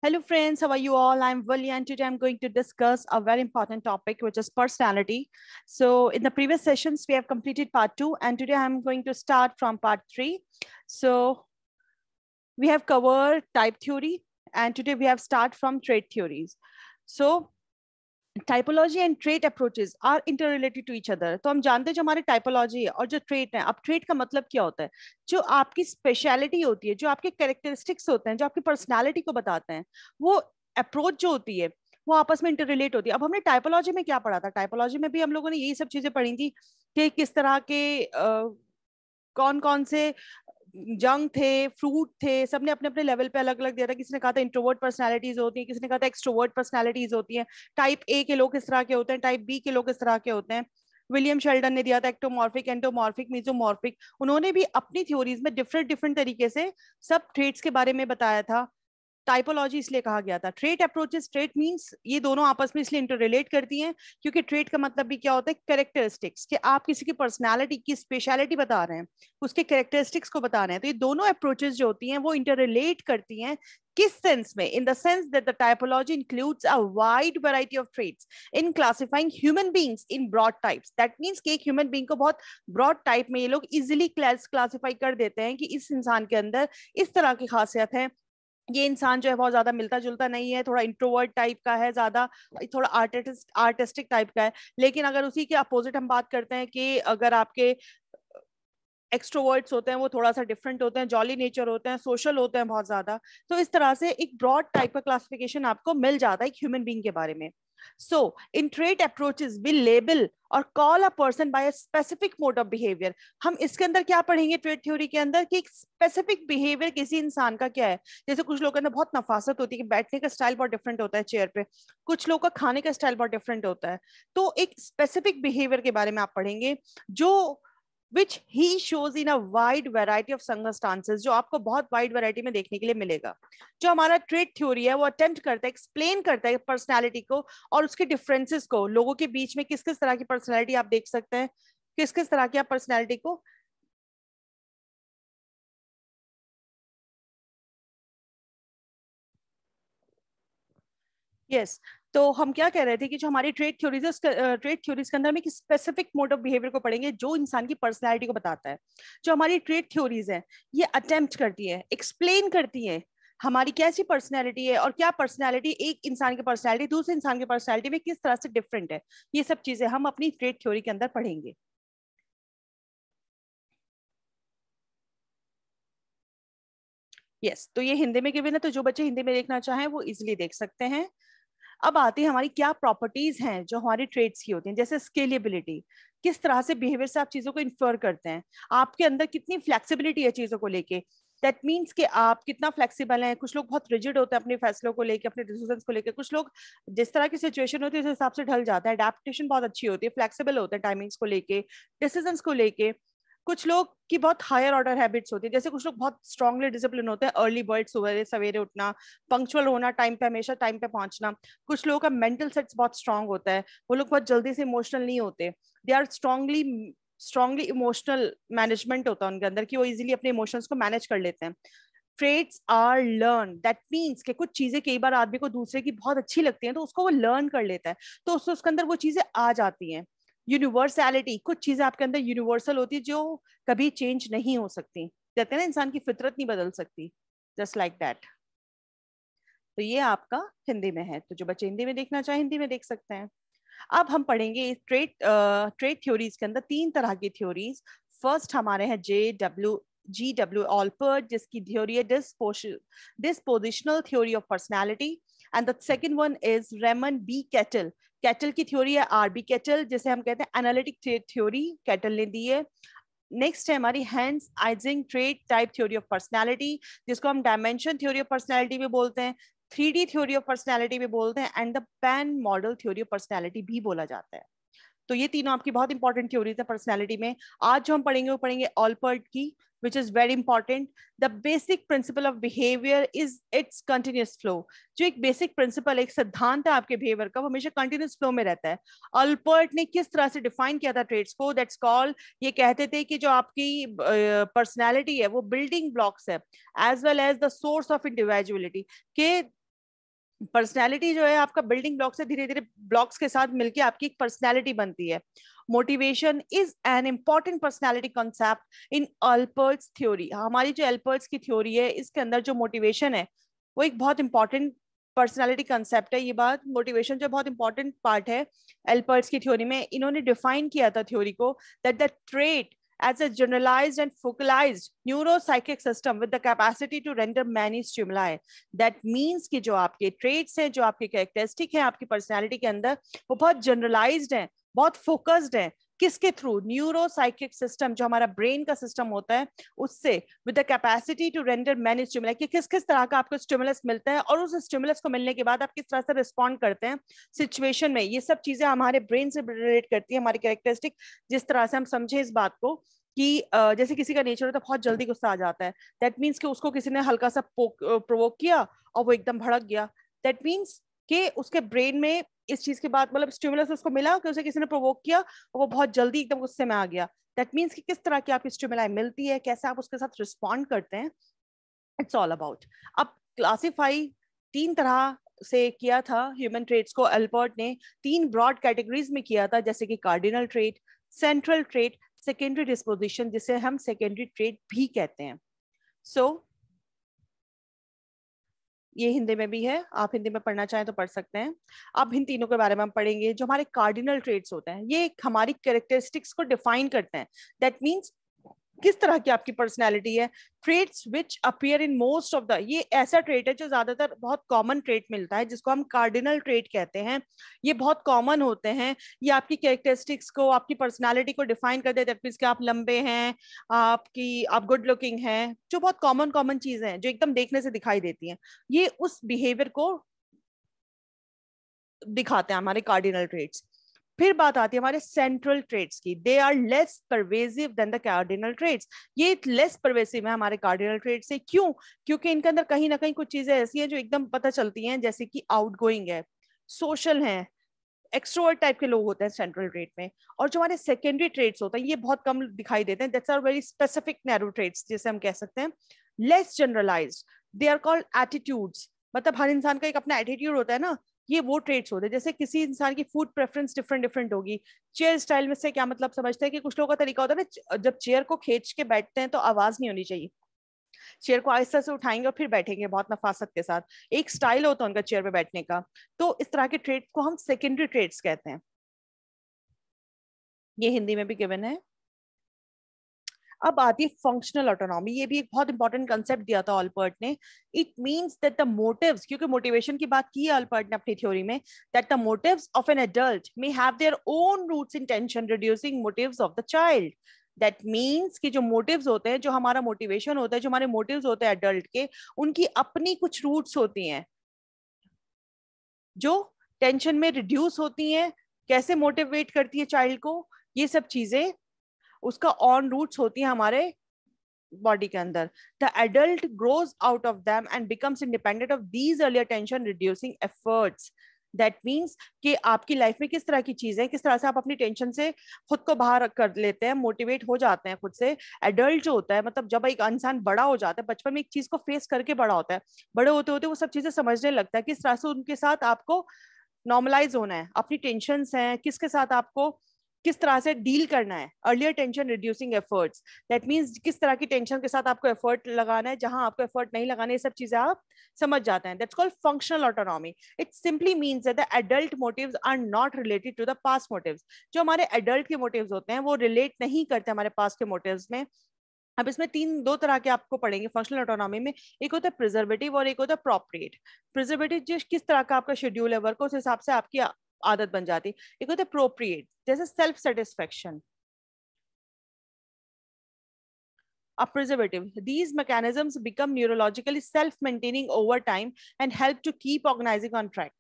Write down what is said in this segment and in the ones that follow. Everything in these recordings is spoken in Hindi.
Hello friends, how are you all? I'm Vali and today I'm going to discuss a very important topic which is personality. So in the previous sessions we have completed part 2 and today I'm going to start from part 3. So we have covered type theory and today we have start from trait theories. So typology and trait approaches are interrelated to each other. तो हम जानते हैं जो हमारे टाइपोलॉजी है और जो ट्रेट है। अब ट्रेट का मतलब क्या होता है? जो आपकी स्पेशलिटी होती है, जो आपके कैरेक्टरिस्टिक्स होते हैं, जो आपकी पर्सनालिटी को बताते हैं, वो अप्रोच जो होती है वो आपस में इंटररिलेट होती है। अब हमने टाइपोलॉजी में क्या पढ़ा था? टाइपोलॉजी में भी हम लोगों ने यही सब चीजें पढ़ी थी कि किस तरह के कौन कौन से जंग थे, फ्रूट थे, सबने अपने अपने लेवल पे अलग अलग दिया था। किसी ने कहा था इंट्रोवर्ट पर्सनालिटीज होती हैं, किसी ने कहा था एक्सट्रोवर्ट पर्सनालिटीज होती हैं, टाइप ए के लोग किस तरह के होते हैं, टाइप बी के लोग किस तरह के होते हैं। विलियम शेल्डन ने दिया था एक्टोमॉर्फिक, एंडोमॉर्फिक, मीजोमॉर्फिक। उन्होंने भी अपनी थ्योरीज में डिफरेंट डिफरेंट तरीके से सब ट्रेट्स के बारे में बताया था। टाइपोलॉजी इसलिए कहा गया था। ट्रेट अप्रोचेस, ट्रेट मींस ये दोनों आपस में इसलिए इंटर रिलेट करती हैं क्योंकि ट्रेट का मतलब भी क्या होता है? कैरेक्टरिस्टिक्स, कि आप किसी की पर्सनालिटी की स्पेशलिटी बता रहे हैं, उसके कैरेक्टरिस्टिक्स को बता रहे हैं। तो ये दोनों अप्रोचेस जो होती हैं वो इंटर रिलेट करती हैं। किस सेंस में? In the sense that the typology includes a wide variety of traits in classifying human beings in broad types. That means कि एक ह्यूमन बीइंग को बहुत ब्रॉड टाइप में ये लोग इजिली क्लासिफाई कर देते हैं कि इस इंसान के अंदर इस तरह की खासियत है। ये इंसान जो है बहुत ज्यादा मिलता जुलता नहीं है, थोड़ा इंट्रोवर्ट टाइप का है, ज्यादा थोड़ा आर्टिस्टिक टाइप का है। लेकिन अगर उसी के अपोजिट हम बात करते हैं कि अगर आपके एक्सट्रोवर्ट्स होते हैं वो थोड़ा सा डिफरेंट होते हैं, जॉली नेचर होते हैं, सोशल होते हैं बहुत ज्यादा। तो इस तरह से एक ब्रॉड टाइप का क्लासिफिकेशन आपको मिल जाता है एक ह्यूमन बीइंग के बारे में। So, in trait approaches, we label or call a person by a specific mode of behavior. हम इसके अंदर क्या पढ़ेंगे ट्रेट थ्योरी के अंदर कि एक स्पेसिफिक बिहेवियर किसी इंसान का क्या है। जैसे कुछ लोगों के अंदर बहुत नफासत होती है कि बैठने का स्टाइल बहुत डिफरेंट होता है चेयर पे, कुछ लोगों का खाने का स्टाइल बहुत डिफरेंट होता है। तो एक स्पेसिफिक बिहेवियर के बारे में आप पढ़ेंगे जो which he shows in a wide variety of circumstances, जो आपको बहुत वाइड वैरायटी में देखने के लिए मिलेगा। जो हमारा ट्रेट थ्योरी है वो अटेम्प्ट करता है, एक्सप्लेन करता है पर्सनालिटी को और उसके डिफरेंसेस को। लोगों के बीच में किस किस तरह की पर्सनालिटी आप देख सकते हैं, किस किस तरह की आप पर्सनालिटी को यस। तो हम क्या कह रहे थे कि जो हमारी ट्रेट थ्योरीज के अंदर हम एक स्पेसिफिक मोड ऑफ बिहेवियर को पढ़ेंगे जो इंसान की पर्सनालिटी को बताता है। जो हमारी ट्रेट थ्योरीज है ये अटेम्प्ट करती है, एक्सप्लेन करती है हमारी कैसी पर्सनैलिटी है और क्या पर्सनैलिटी एक इंसान की पर्सनैलिटी दूसरे इंसान की पर्सनैलिटी में किस तरह से डिफरेंट है। ये सब चीजें हम अपनी ट्रेट थ्योरी के अंदर पढ़ेंगे। यस, तो ये हिंदी में गिवन है, तो जो बच्चे हिंदी में देखना चाहें वो इजिली देख सकते हैं। अब आती है हमारी क्या प्रॉपर्टीज हैं जो हमारी ट्रेड्स की होती हैं। जैसे स्केलेबिलिटी, किस तरह से बिहेवियर से आप चीजों को इन्फर करते हैं, आपके अंदर कितनी फ्लेक्सिबिलिटी है चीजों को लेके। दैट मीन्स कि आप कितना फ्लेक्सिबल हैं। कुछ लोग बहुत रिजिड होते हैं अपने फैसलों को लेके, अपने डिसीजंस को लेके। कुछ लोग जिस तरह की सिचुएशन होती है उस हिसाब से ढल जाता है, अडेप्टेशन बहुत अच्छी होती है, फ्लेक्सिबल होते हैं टाइमिंग्स को लेके, डिसीजंस को लेके। कुछ लोग की बहुत हायर ऑर्डर हैबिट्स होती है। जैसे कुछ लोग बहुत स्ट्रांगली डिसिप्लिन होते हैं, अर्ली बर्ड, सवेरे सवेरे उठना, पंक्चुअल होना, टाइम पे हमेशा टाइम पे पहुंचना। कुछ लोगों का मेंटल सेट्स बहुत स्ट्रांग होता है, वो लोग बहुत जल्दी से इमोशनल नहीं होते। They are strongly emotional management होता है उनके अंदर कि वो इजीली अपने इमोशंस को मैनेज कर लेते हैं। Traits are learn, that means कि कुछ चीजें कई बार आदमी को दूसरे की बहुत अच्छी लगती हैं तो उसको वो लर्न कर लेता है, तो उसके अंदर वो चीजें आ जाती हैं। यूनिवर्सैलिटी, कुछ चीजें आपके अंदर यूनिवर्सल होती है जो कभी चेंज नहीं हो सकती। कहते हैं ना इंसान की फितरत नहीं बदल सकती, जस्ट लाइक दैट। तो ये आपका हिंदी में है, तो जो बच्चे हिंदी में देखना चाहे हिंदी में देख सकते हैं। अब हम पढ़ेंगे ट्रेट थ्योरीज के अंदर तीन तरह की थ्योरीज। फर्स्ट हमारे हैं G.W. ऑल्पर्ट, जिसकी थ्योरी है dispositional theory of personality. And the second one is Raymond B Cattell. Cattell की थ्योरी है RB कैटल, जिसे हम कहते हैं एनालिटिक थ्योरी, कैटल ने दी है। नेक्स्ट है हमारी Hans Eysenck trait type theory of personality, जिसको हम डायमेंशन थ्योरी ऑफ पर्सनालिटी भी बोलते हैं, 3D थ्योरी ऑफ पर्सनालिटी भी बोलते हैं, and the pan model theory of personality भी बोला जाता है। तो ये तीनों आपकी बहुत इंपॉर्टेंट थ्योरीज है पर्सनालिटी में। आज जो हम पढ़ेंगे वो पढ़ेंगे ऑलपर्ट की, विच is very important. The basic principle of behaviour is it's continuous flow. जो एक बेसिक प्रिंसिपल, एक सिद्धांत है आपके बिहेवियर का, वो हमेशा कंटिन्यूस फ्लो में रहता है। ऑलपर्ट ने किस तरह से डिफाइन किया था ट्रेड्स को? दैट्स कॉल्ड, ये कहते थे कि जो आपकी पर्सनैलिटी है वो बिल्डिंग ब्लॉक्स है as well as the source of individuality के पर्सनैलिटी जो है आपका बिल्डिंग ब्लॉक से धीरे धीरे ब्लॉक्स के साथ मिलके आपकी एक पर्सनैलिटी बनती है। Motivation is an important personality concept in Allport's theory. हमारी जो अल्पर्ट्स की थ्योरी है इसके अंदर जो मोटिवेशन है वो एक बहुत इंपॉर्टेंट पर्सनैलिटी कंसेप्ट है। ये बात मोटिवेशन जो बहुत इंपॉर्टेंट पार्ट है अल्पर्ट्स की थ्योरी में, इन्होंने डिफाइन किया था थ्योरी को that the trait as a generalized and focalized neuropsychic system with the capacity to render many stimuli. That means कि जो आपके traits हैं, जो आपके कैरेक्टरिस्टिक हैं आपकी पर्सनैलिटी के अंदर, वो बहुत जनरलाइज्ड हैं, बहुत फोकस्ड हैं। किसके थ्रू? न्यूरोसाइकिक सिस्टम, जो हमारा ब्रेन का सिस्टम होता है, उससे with the capacity to render many stimulus, कि किस किस तरह का आपको स्टिमुलस मिलता है और उस स्टिमुलस को मिलने के बाद आप किस तरह से रिस्पॉन्ड करते हैं सिचुएशन में। ये सब चीजें हमारे ब्रेन से रिलेट करती है, हमारी कैरेक्टरिस्टिक। जिस तरह से हम समझे इस बात को कि जैसे किसी का नेचर होता है बहुत जल्दी गुस्सा आ जाता है, दैट मीन्स कि उसको किसी ने हल्का सा प्रोवोक किया और वो एकदम भड़क गया, दैट मीन्स कि उसके ब्रेन में इस चीज के बाद मतलब स्टिमुलस उसको मिला कि उसे किसी ने प्रोवोक किया और वो बहुत जल्दी एकदम गुस्से में आ गया। दैट मीन्स कि किस तरह की आपकी स्टिमुलाई मिलती है, कैसे आप उसके साथ रिस्पॉन्ड करते हैं, इट्स ऑल अबाउट। अब क्लासिफाई 3 तरह से किया था ह्यूमन ट्रेट्स को अल्बर्ट ने, 3 ब्रॉड कैटेगरीज में किया था, जैसे कि cardinal trait, central trait, secondary disposition, जिसे हम सेकेंडरी ट्रेट भी कहते हैं। सो ये हिंदी में भी है, आप हिंदी में पढ़ना चाहें तो पढ़ सकते हैं। अब इन तीनों के बारे में हम पढ़ेंगे। जो हमारे कार्डिनल ट्रेट्स होते हैं ये हमारी कैरेक्टरिस्टिक्स को डिफाइन करते हैं, दैट मीन्स किस तरह की आपकी पर्सनैलिटी है। Traits which appear in most of the, ये ऐसा ट्रेट है जो ज्यादातर बहुत कॉमन ट्रेट मिलता है जिसको हम कार्डिनल ट्रेट कहते हैं। ये बहुत कॉमन होते हैं, ये आपकी कैरेक्टरिस्टिक्स को, आपकी पर्सनैलिटी को डिफाइन करते हैं। दैट मीन्स कि आप लंबे हैं, आप गुड लुकिंग हैं, जो बहुत कॉमन कॉमन चीजें हैं जो एकदम देखने से दिखाई देती हैं, ये उस बिहेवियर को दिखाते हैं हमारे कार्डिनल ट्रेट्स। फिर बात आती है हमारे सेंट्रल ट्रेट्स की। They are less pervasive than the cardinal traits. ये लेस परवेसिव है हमारे कार्डिनल ट्रेट से। क्यों? क्योंकि इनके अंदर कहीं ना कहीं कुछ चीजें ऐसी हैं जो एकदम पता चलती हैं, जैसे कि आउटगोइंग है, सोशल है, एक्सट्रोवर्ट टाइप के लोग होते हैं सेंट्रल ट्रेट में। और जो हमारे सेकेंडरी ट्रेट्स होते हैं ये बहुत कम दिखाई देते हैं, that's are very specific narrow traits जिसे हम कह सकते हैं। Less generalized, they are called attitudes, मतलब हर इंसान का एक अपना एटीट्यूड होता है ना, ये वो ट्रेट्स होते हैं। जैसे किसी इंसान की फूड प्रेफरेंस डिफरेंट डिफरेंट होगी। चेयर स्टाइल में से क्या मतलब समझते हैं कि कुछ लोगों का तरीका होता है ना, जब चेयर को खींच के बैठते हैं तो आवाज नहीं होनी चाहिए, चेयर को आहिस्ता से उठाएंगे और फिर बैठेंगे बहुत नफासत के साथ, एक स्टाइल होता है उनका चेयर पे बैठने का। तो इस तरह के ट्रेट्स को हम सेकेंडरी ट्रेट्स कहते हैं। ये हिंदी में भी गिवन है। अब आती है फंक्शनल ऑटोनॉमी। ये भी एक बहुत इंपॉर्टेंट कंसेप्ट दिया था अल्बर्ट ने। It means that the motives, क्योंकि मोटिवेशन की बात की है अल्बर्ट ने अपनी थ्योरी में, that the motives of an adult may have their own roots in tension reducing motives of the child. That means कि जो मोटिव्स होते हैं, जो हमारा मोटिवेशन होता है, जो हमारे मोटिव्स होते हैं एडल्ट के, उनकी अपनी कुछ रूट्स होती हैं जो टेंशन में रिड्यूस होती हैं। कैसे मोटिवेट करती है चाइल्ड को, ये सब चीजें उसका ऑन रूट्स होती है हमारे बॉडी के अंदर। The adult grows out of them and becomes independent of these earlier tension reducing efforts. That means कि आपकी लाइफ में किस तरह की चीजें, किस तरह से आप अपनी टेंशन से खुद को बाहर कर लेते हैं, मोटिवेट हो जाते हैं खुद से। एडल्ट जो होता है, मतलब जब एक इंसान बड़ा हो जाता है, बचपन में एक चीज को फेस करके बड़ा होता है, बड़े होते होते वो सब चीजें समझने लगता है, किस तरह से उनके साथ आपको नॉर्मलाइज होना है, अपनी टेंशन्स हैं किसके साथ आपको किस तरह से डील करना है। Earlier tension reducing efforts, that means किस तरह की टेंशन के साथ आपको एफर्ट लगाना है, जहां आपको एफर्ट नहीं लगाना है, ये सब चीजें आप समझ जाते हैं। That's called functional autonomy. It simply means that the adult motives are not related to the past motives. जो हमारे एडल्ट के मोटिव्स होते हैं वो रिलेट नहीं करते हमारे पास्ट के मोटिव्स में। अब इसमें दो तरह के आपको पढ़ेंगे फंक्शनल ऑटोनॉमी में। एक होता है प्रिजर्वेटिव और एक होता है प्रोप्रिएट। प्रिजर्वेटिव जिस किस तरह का आपका शेड्यूल है वर्क, उस हिसाब से आपकी आदत बन जाती है। एक होता है प्रोप्रिएट, जैसे self satisfaction. A preservative, these mechanisms become neurologically self-maintaining over time and help to keep organizing on track.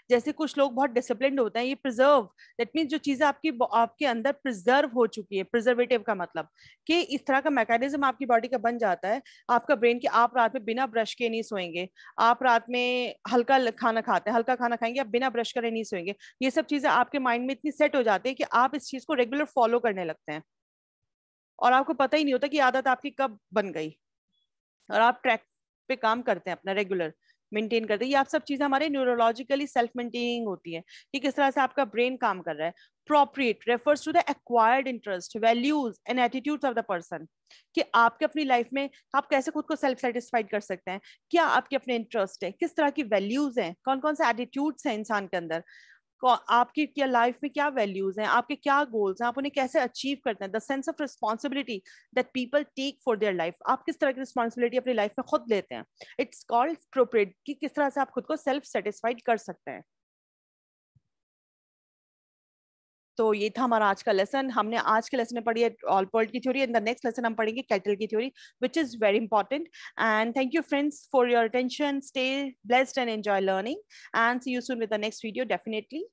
जैसे कुछ लोग बहुत डिसिप्लिन्ड होते हैं, ये प्रिजर्व, दैट मीन्स जो चीजें आपके अंदर प्रिजर्व हो चुकी है। प्रिजर्वेटिव का मतलब कि इस तरह का मैकेनिज्म आपकी बॉडी का बन जाता है, आपका ब्रेन की, आप रात में बिना ब्रश के नहीं सोएंगे, आप रात में हल्का खाना खाते हैं, हल्का खाना खाएंगे, आप बिना ब्रश करे नहीं सोएंगे। ये सब चीजें आपके माइंड में इतनी सेट हो जाती है कि आप इस चीज को रेगुलर फॉलो करने लगते हैं और आपको पता ही नहीं होता कि आदत आपकी कब बन गई, और आप ट्रैक पे काम करते हैं अपना रेगुलर। मेंटेन करते हैं। ये आप सब चीजें हमारे न्यूरोलॉजिकली सेल्फ मेंटेनिंग होती है कि किस तरह से आपका ब्रेन काम कर रहा है। Propriate refers to the acquired interest, values and attitudes of the person, कि आपके अपनी लाइफ में आप कैसे खुद को सेल्फ सेटिस्फाइड कर सकते हैं, क्या आपके अपने इंटरेस्ट है, किस तरह की वैल्यूज हैं, कौन कौन से एटीट्यूड्स हैं इंसान के अंदर, आपकी क्या लाइफ में क्या वैल्यूज हैं, आपके क्या गोल्स हैं, आप उन्हें कैसे अचीव करते हैं। The sense of responsibility that people take for their life, आप किस तरह की रिस्पॉन्सिबिलिटी अपनी लाइफ में खुद लेते हैं। इट्स कॉल्ड प्रोप्रिएट, कि किस तरह से आप खुद को सेल्फ सेटिस्फाइड कर सकते हैं। तो ये था हमारा आज का लेसन। हमने आज के लेसन में पढ़ी है ऑलपोर्ट की theory, and the next lesson हम पढ़ेंगे कैटल की theory, which is very important. And thank you friends for your attention, stay blessed and enjoy learning, and see you soon with the next video definitely.